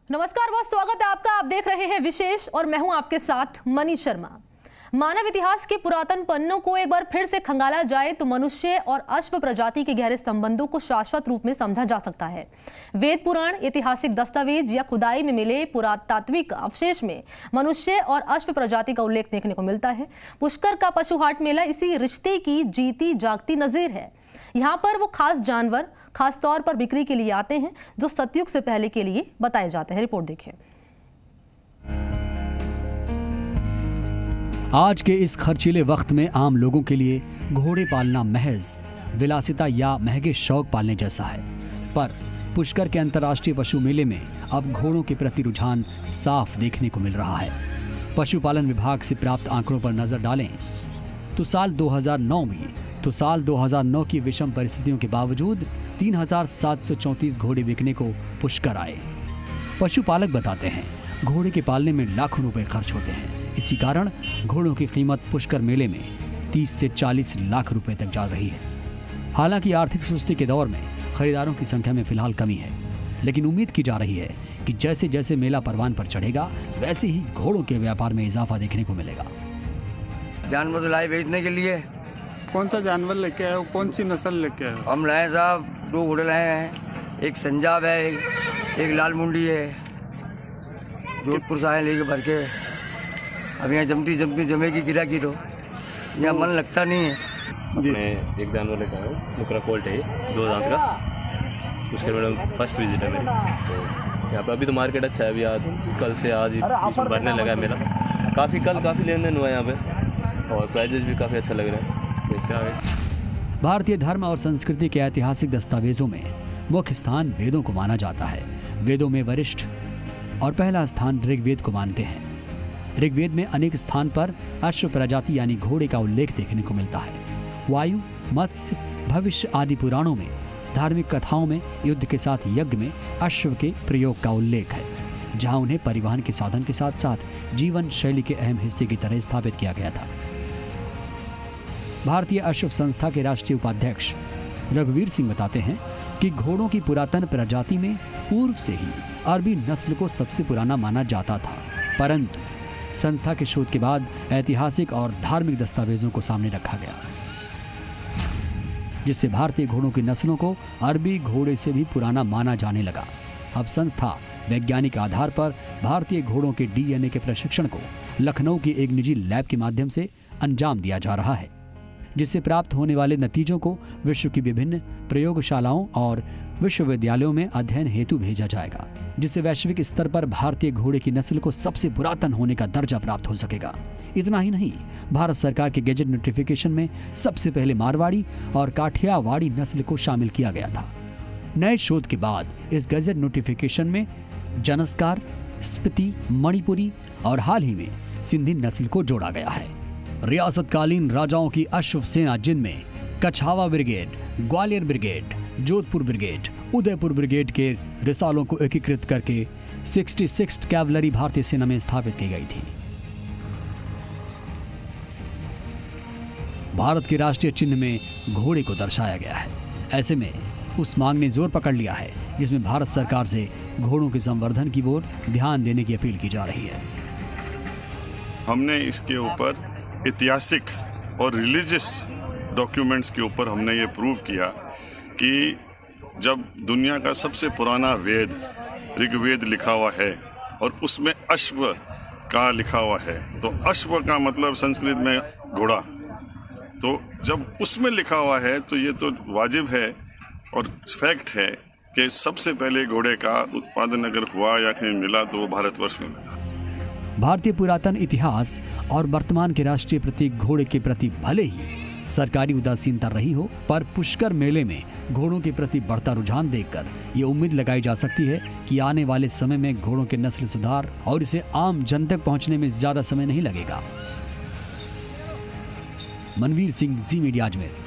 नमस्कार, बहुत स्वागत है आपका। आप देख रहे हैं विशेष और मैं हूं आपके साथ मनीष शर्मा। मानव इतिहास के पुरातन पन्नों को एक बार फिर से खंगाला जाए तो मनुष्य और अश्व प्रजाति के गहरे संबंधों को शाश्वत रूप में समझा जा सकता है। वेद पुराण, ऐतिहासिक दस्तावेज या खुदाई में मिले पुरातात्विक अवशेष में मनुष्य और अश्व प्रजाति का उल्लेख देखने को मिलता है। पुष्कर का पशुहाट मेला इसी रिश्ते की जीती जागती नजीर है। यहाँ पर वो खास जानवर खास तौर पर बिक्री के लिए आते हैं जो सतयुग से पहले के लिए बताए जाते हैं। रिपोर्ट देखिए। आज के इस खर्चीले वक्त में आम लोगों के लिए घोड़े पालना महज विलासिता या महंगे शौक पालने जैसा है, पर पुष्कर के अंतर्राष्ट्रीय पशु मेले में अब घोड़ों के प्रति रुझान साफ देखने को मिल रहा है। पशुपालन विभाग से प्राप्त आंकड़ों पर नजर डालें तो साल 2009 की विषम परिस्थितियों के बावजूद 3,734 घोड़े बिकने को पुष्कर आए। पशुपालक बताते हैं घोड़े के पालने में लाखों रुपए खर्च होते हैं। इसी कारण घोड़ों की कीमत पुष्कर मेले में 30 से 40 लाख रुपए तक जा रही है। हालांकि आर्थिक सुस्ती के दौर में खरीदारों की संख्या में फिलहाल कमी है, लेकिन उम्मीद की जा रही है कि जैसे जैसे मेला परवान पर चढ़ेगा वैसे ही घोड़ों के व्यापार में इजाफा देखने को मिलेगा। जानवर लाए बेचने के लिए। कौन सा जानवर लेके आए हो? कौन सी नस्ल लेके आए हो? हम लाए साहब 2 घोड़े लाए हैं, एक संजाब है, एक लाल मुंडी है। जोधपुर से आए लेके भर के। अब यहाँ जमेगी गिरा की तो यहाँ मन लगता नहीं है। मैं एक जानवर लेकर आया हूँ, नुकरा कोल्ट है, 2 दांत का। उसके मैडम फर्स्ट विजिट है मेरी। तो यहाँ पे अभी तो मार्केट अच्छा है, अभी आज कल से आज इसमें बढ़ने लगा है मेरा। काफ़ी लेन देन हुआ है यहाँ पे और प्राइजेस भी काफ़ी अच्छा लग रहा है। भारतीय धर्म और संस्कृति के ऐतिहासिक दस्तावेजों में मुख्य स्थान वेदों को माना जाता है। वेदों में वरिष्ठ और पहला स्थान ऋग्वेद को मानते हैं। ऋग्वेद में अनेक स्थान पर अश्व प्रजाति यानी घोड़े का उल्लेख देखने को मिलता है। वायु, मत्स्य, भविष्य आदि पुराणों में, धार्मिक कथाओं में युद्ध के साथ यज्ञ में अश्व के प्रयोग का उल्लेख है, जहां उन्हें परिवहन के साधन के साथ साथ जीवन शैली के अहम हिस्से की तरह स्थापित किया गया था। भारतीय अश्व संस्था के राष्ट्रीय उपाध्यक्ष रघुवीर सिंह बताते हैं कि घोड़ों की पुरातन प्रजाति में पूर्व से ही अरबी नस्ल को सबसे पुराना माना जाता था, परंतु संस्था के शोध के बाद ऐतिहासिक और धार्मिक दस्तावेजों को सामने रखा गया, जिससे भारतीय घोड़ों की नस्लों को अरबी घोड़े से भी पुराना माना जाने लगा। अब संस्था वैज्ञानिक आधार पर भारतीय घोड़ों के डीएनए के प्रशिक्षण को लखनऊ की एक निजी लैब के माध्यम से अंजाम दिया जा रहा है, जिससे प्राप्त होने वाले नतीजों को विश्व की विभिन्न प्रयोगशालाओं और विश्वविद्यालयों में अध्ययन हेतु भेजा जाएगा, जिससे वैश्विक स्तर पर भारतीय घोड़े की नस्ल को सबसे पुरातन होने का दर्जा प्राप्त हो सकेगा। इतना ही नहीं, भारत सरकार के गैजेट नोटिफिकेशन में सबसे पहले मारवाड़ी और काठियावाड़ी नस्ल को शामिल किया गया था। नए शोध के बाद इस गैजेट नोटिफिकेशन में जनस्कार, स्पीति, मणिपुरी और हाल ही में सिंधी नस्ल को जोड़ा गया है। रियासतकालीन राजाओं की अश्व सेना, जिनमें Kachhawa brigade, Gwalior brigade, Jodhpur brigade, Udaipur brigade के रिसालों को एकीकृत करके 66 कैवलरी भारतीय सेना में स्थापित की गई थी। भारत के राष्ट्रीय चिन्ह में घोड़े को दर्शाया गया है। ऐसे में उस मांग ने जोर पकड़ लिया है जिसमें भारत सरकार से घोड़ों के संवर्धन की ओर ध्यान देने की अपील की जा रही है। हमने इसके ऊपर ऐतिहासिक और रिलीजियस डॉक्यूमेंट्स के ऊपर हमने ये प्रूव किया कि जब दुनिया का सबसे पुराना वेद ऋग्वेद लिखा हुआ है और उसमें अश्व का लिखा हुआ है, तो अश्व का मतलब संस्कृत में घोड़ा, तो जब उसमें लिखा हुआ है तो ये तो वाजिब है और फैक्ट है कि सबसे पहले घोड़े का उत्पादन अगर हुआ या कहीं मिला तो वो भारतवर्ष में मिला। भारतीय पुरातन इतिहास और वर्तमान के राष्ट्रीय प्रतीक घोड़े के प्रति भले ही सरकारी उदासीनता रही हो, पर पुष्कर मेले में घोड़ों के प्रति बढ़ता रुझान देखकर ये उम्मीद लगाई जा सकती है कि आने वाले समय में घोड़ों के नस्ल सुधार और इसे आम जन तक पहुंचने में ज्यादा समय नहीं लगेगा। मनवीर सिंह, जी मीडिया, अजमेर।